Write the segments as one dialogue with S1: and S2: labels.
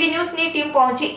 S1: TV ન્યૂઝની team પહોંચી।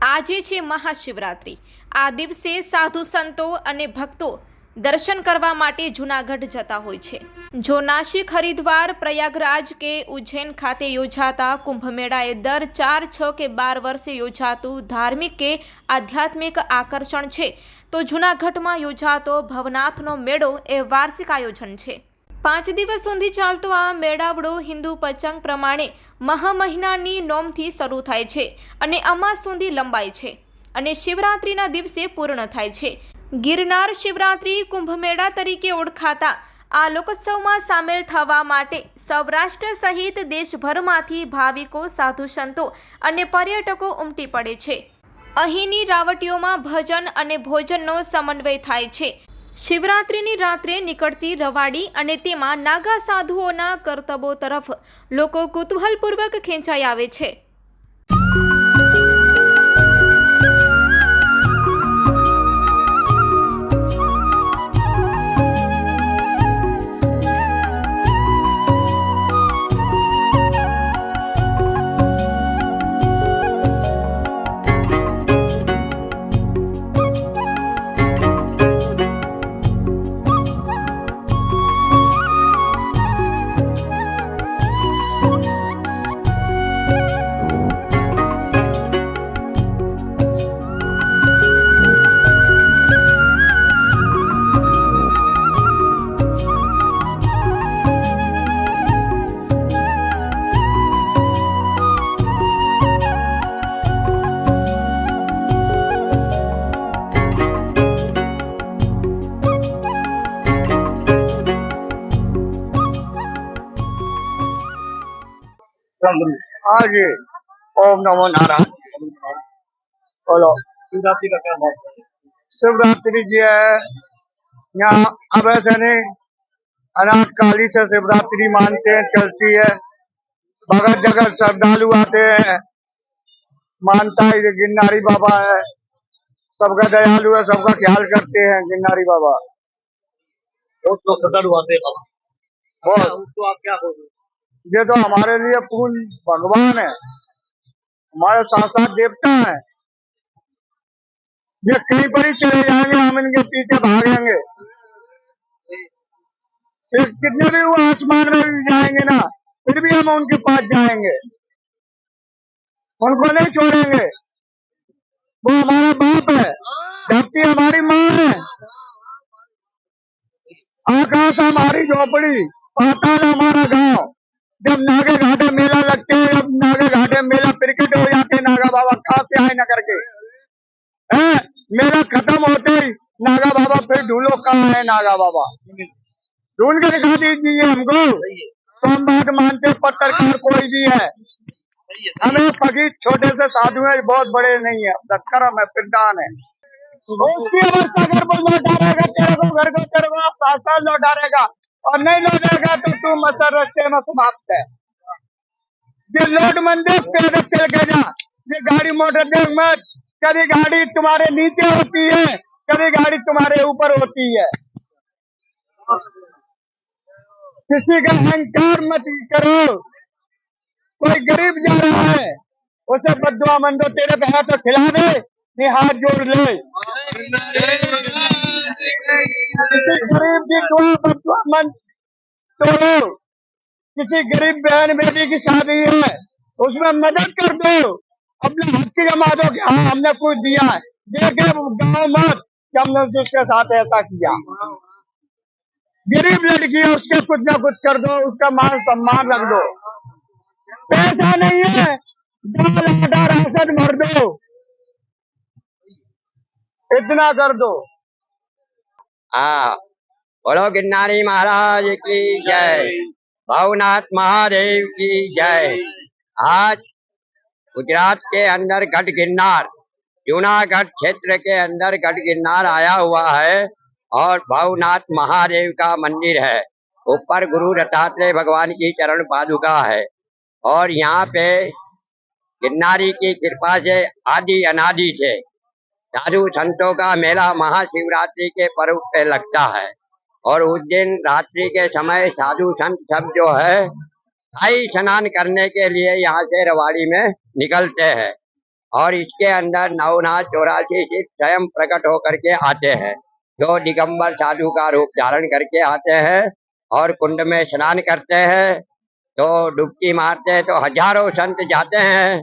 S1: આજે છે મહાશિવરાત્રી। આ દિવસે સાધુ સંતો અને ભક્તો દર્શન કરવા માટે જૂનાગઢ જતા હોય છે। જો નાસિક, હરિદ્વાર, પ્રયાગરાજ કે ઉજ્જૈન ખાતે યોજાતા કુંભ મેળાએ દર 4, 6 કે 12 વર્ષે યોજાતું ધાર્મિક કે આધ્યાત્મિક આકર્ષણ છે, તો જૂનાગઢમાં યોજાતો ભવનાથનો મેળો એ વાર્ષિક આયોજન છે। 5 દિવસ સુધી ચાલતો આ મેળાવડો હિન્દુ પંચાંગ પ્રમાણે મહા મહિનાની નોમથી શરૂ થાય છે અને અમાસ સુધી લંબાય છે અને શિવરાત્રિના દિવસે પૂર્ણ થાય છે। ગિરનાર શિવરાત્રી કુંભ મેળા તરીકે ઓળખાતા આ લોકોત્સવમાં સામેલ થવા માટે સૌરાષ્ટ્ર સહિત દેશભરમાંથી ભાવિકો, સાધુ સંતો અને પર્યટકો ઉમટી પડે છે। અહીંની રાવટીઓમાં ભજન અને ભોજનનો સમન્વય થાય છે। શિવરાત્રિની રાત્રે નીકળતી રવાડી અને તેમાં નાગા સાધુઓના કરતબો તરફ લોકો કુતૂહલપૂર્વક ખેંચાઈ આવે છે।
S2: हाँ जी, ओम नमो नारायण। बोलो। शिवरात्रि का क्या महत्व है? शिवरात्रि जी है यहाँ अब ऐसे नहीं, अनाथ काली से शिवरात्रि मानते हैं, चलती है। भगत जगत श्रद्धालु आते हैं, मानता है ये गिरनारी बाबा है, सबका दयालु है, सबका ख्याल करते हैं गिरनारी बाबा।
S3: बहुत लोग श्रद्धालु आते हैं बाबा।
S2: बहुत।
S3: उसको आप क्या बोलोगे?
S2: ये तो हमारे लिए पूर्ण भगवान है, हमारे साक्षात देवता है। ये कहीं पर ही चले जाएंगे, हम इनके पीछे भागेंगे। फिर कितने भी वो आसमान में भी जाएंगे ना, फिर भी हम उनके पास जाएंगे, उनको नहीं छोड़ेंगे। वो हमारा बाप है, धरती हमारी माँ है, आकाश हमारी झोपड़ी, पाताल हमारा गांव। जब नागे घाटे मेला लगते हैं, जब नागे घाटे मेला प्रकट हो जाते हैं, नागा बाबा कहाँ से आए न करके हैं। मेला खत्म होते ही नागा बाबा फिर ढूंढो कहाँ है नागा बाबा, ढूंढ कर दिखा दीजिए हमको, तो हम बात मानते। पत्रकार कोई भी है, हमें फकीर छोटे से साधु है, बहुत बड़े नहीं है, कर्म है, प्रदान है। उसकी अवस्था घर पर लौटा रहेगा, तेरे को घर को तेरे को साथ लौटा रहेगा, और नहीं लौटेगा तो तू मसर रस्ते में समाप्त है। ये लोड मंदिर पैदल चल के जा, ये गाड़ी मोटर देख मत, कभी गाड़ी तुम्हारे नीचे होती है, कभी गाड़ी तुम्हारे ऊपर होती है। किसी का अहंकार मत करो। कोई गरीब जा रहा है, उसे बद्दुआ मंदो, तेरे पे है तो खिला दे, नहीं हाथ जोड़ ले। किसी गरीब की दुआ बद्दुआ मंद तोड़ो। किसी गरीब बहन बेटी की शादी है, उसमें मदद कर दो, अपने हक की जमा दो कि हाँ हमने कुछ दिया है। देखे गाँव मत कि हमने उसके साथ ऐसा किया। गरीब लड़की है, उसके कुछ ना कुछ कर दो, उसका मान सम्मान रख दो। पैसा नहीं है, दाल आटा राशन भर दो, इतना कर दो।
S4: हाँ, बोलो गिरनारी महाराज की जय, भवनाथ महादेव की जय। आज गुजरात के अंदर गढ़ गिरनार, जूनागढ़ क्षेत्र के अंदर गढ़ गिरनार आया हुआ है और भवनाथ महादेव का मंदिर है। ऊपर गुरु दत्तात्रेय भगवान की चरण पादुका है और यहाँ पे गिरनारी की कृपा से आदि अनादि से साधु संतों का मेला महाशिवरात्रि के पर्व पे लगता है और उस दिन रात्रि के समय साधु संत सब जो है शाही स्नान करने के लिए यहाँ से रवाड़ी में निकलते हैं और इसके अंदर नवनाथ 84 शिव स्वयं प्रकट होकर के आते हैं, जो दिगंबर साधु का रूप धारण करके आते हैं और कुंड में स्नान करते हैं। तो डुबकी मारते हैं तो हजारों संत जाते हैं,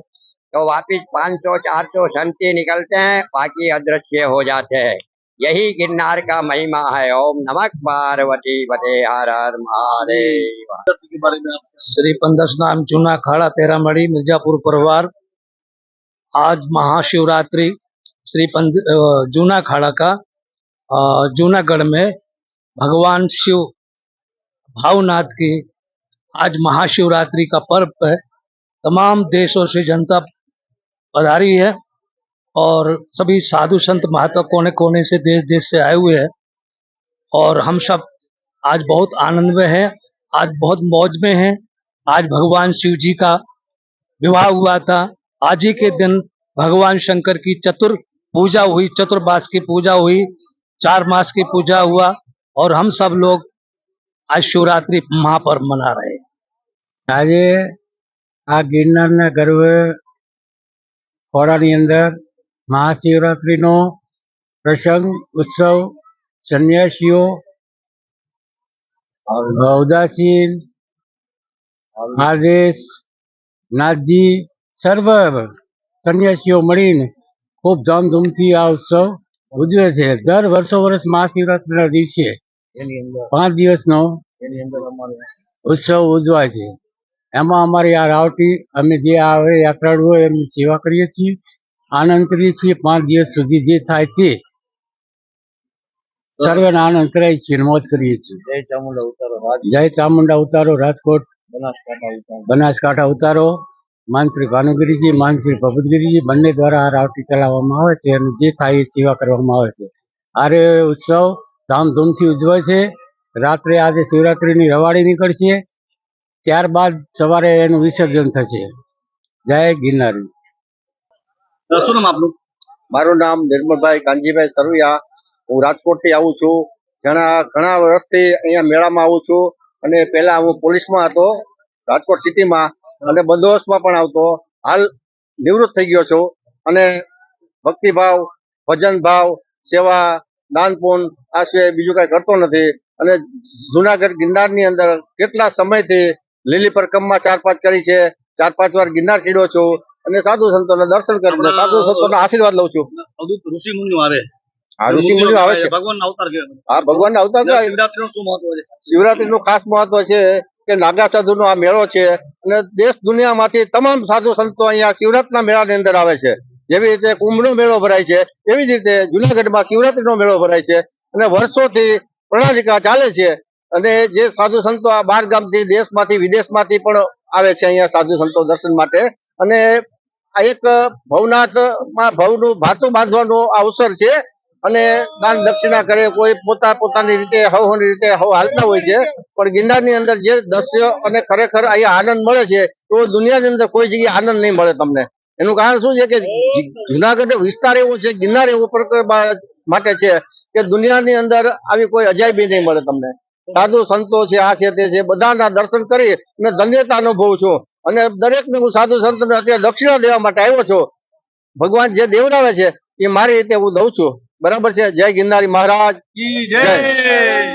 S4: तो वापिस 500-400 संत ही निकलते हैं, बाकी अदृश्य हो जाते हैं। यही गिरनार का महिमा है। ओम नमः पार्वती पते हर हर महादेव।
S3: के बारे में आप
S5: श्री पंदस नाम जूना खाड़ा तेरामढ़ी मिर्जापुर परिवार। आज महाशिवरात्रि श्री जूना खाड़ा का जूनागढ़ में भगवान शिव भावनाथ की आज महाशिवरात्रि का पर्व है। तमाम देशों से जनता पधारी है और सभी साधु संत महात्मा कोने कोने से देश देश से आए हुए हैं और हम सब आज बहुत आनंद में हैं, आज बहुत मौज में हैं। आज भगवान शिव जी का विवाह हुआ था। आज ही के दिन भगवान शंकर की चतुर पूजा हुई, चतुर्मास की पूजा हुई, 4 मास की पूजा हुआ और हम सब लोग आज शिवरात्रि महापर्व मना रहे हैं।
S6: આજે આ ગિરનારના ગર્વ ખોડાની અંદર મહાશિવરાત્રિનો પ્રસંગ ઉત્સવ સન્યાસીઓ ઉદાસીન આદેશ નાથજી સર્વ સન્યાસીઓ મળીને ખૂબ ધામધૂમથી આ ઉત્સવ ઉજવે છે. દર વર્ષો મહાશિવરાત્રિના દિવસે 5 દિવસનો ઉત્સવ ઉજવાય છે. એમાં અમારી આ રાવટી અમે જે આવે યાત્રાળુ હોય એમની સેવા કરીએ છીએ, આનંદ કરીએ છીએ. 5 દિવસ સુધી જે થાય તે સર્વેને આનંદ કરાવીએ છીએ, મોજ કરીએ છીએ. જય ચામુંડા ઉતારો રાજકોટ, બનાસકાંઠા ઉતારો, માનશ્રી ભાનુગીરીજી, માનશ્રી ભગવતગીરીજી બંને દ્વારા આ રાવટી ચલાવવામાં આવે છે અને જે થાય એ સેવા કરવામાં આવે છે. આરે ઉત્સવ ધામધૂમથી ઉજવાય છે. રાત્રે આજે શિવરાત્રિની રવાડી નીકળશે, ત્યારબાદ સવારે એનું વિસર્જન થશે. જય ગિરનારી.
S3: શું નામ આપનું?
S7: મારું નામ નિર્મલભાઈ કાનજીભાઈ સરવૈયા. હું રાજકોટથી આવું છું. ઘણા વર્ષથી અહીંયા મેળામાં આવું છું અને પહેલા હું પોલીસમાં હતો રાજકોટ સિટીમાં અને બંદોબસ્તમાં પણ આવતો. હાલ નિવૃત્ત થઈ ગયો છું અને ભક્તિભાવ, ભજન ભાવ, સેવા, દાન પુણ્ય આ સિવાય બીજું કાંઈ કરતો નથી. અને જુનાગઢ ગિરનારની અંદર કેટલા સમયથી લીલી પરિક્રમા 4-5 કરી છે. 4-5 વાર ગિરનાર ચડ્યો છું અને સાધુ સંતોના દર્શન કરીને સાધુ સંતોના આશીર્વાદ લઉં છું.
S3: અવધૂત ઋષિ મુનિઓ આવે.
S7: આ ઋષિ મુનિઓ આવે છે.
S3: ભગવાનના અવતાર કહેવાય.
S7: આ ભગવાનના અવતાર
S3: શિવરાત્રીનું શું મહત્વ છે?
S7: શિવરાત્રીનું ખાસ મહત્વ છે કે નાગા સાધુનો આ મેળો છે અને દેશ દુનિયામાંથી તમામ સાધુ સંતો અહીંયા શિવરાત્રીના મેળાની અંદર આવે છે. જેવી રીતે કુંભનો મેળો ભરાય છે એવી જ રીતે જુનાગઢમાં શિવરાત્રીનો મેળો ભરાય છે અને વર્ષોથી પ્રણાલિકા ચાલે છે. અને જે સાધુ સંતો આ 12 ગામથી, દેશમાંથી, વિદેશમાંથી પણ આવે છે અહીંયા સાધુ સંતો દર્શન માટે. અને આ એક ભવનાથમાં ભવનું ભાતું બાંધવાનો આ અવસર છે અને દાન દક્ષિણા કરે, કોઈ પોતાની રીતે હવની રીતે હાલતા હોય છે. પણ ગિરનારની અંદર જે દ્રશ્ય અને ખરેખર અહીંયા આનંદ મળે છે તો દુનિયાની અંદર કોઈ જગ્યાએ આનંદ નહીં મળે તમને. એનું કારણ શું છે કે જુનાગઢ વિસ્તાર એવો છે, ગિરનાર એવો માટે છે કે દુનિયાની અંદર આવી કોઈ અજાયબી નહીં મળે તમને. સાધુ સંતો છે, આ છે તે છે, બધાના દર્શન કરી અને ધન્યતા અનુભવું છું. અને દરેકને હું સાધુ સંતોને અત્યારે દક્ષિણા દેવા માટે આવ્યો છું. ભગવાન જે દેવડાવે છે એ મારી રીતે હું દઉં છું. બરાબર છે. જય ગિરનારી મહારાજ.
S3: जय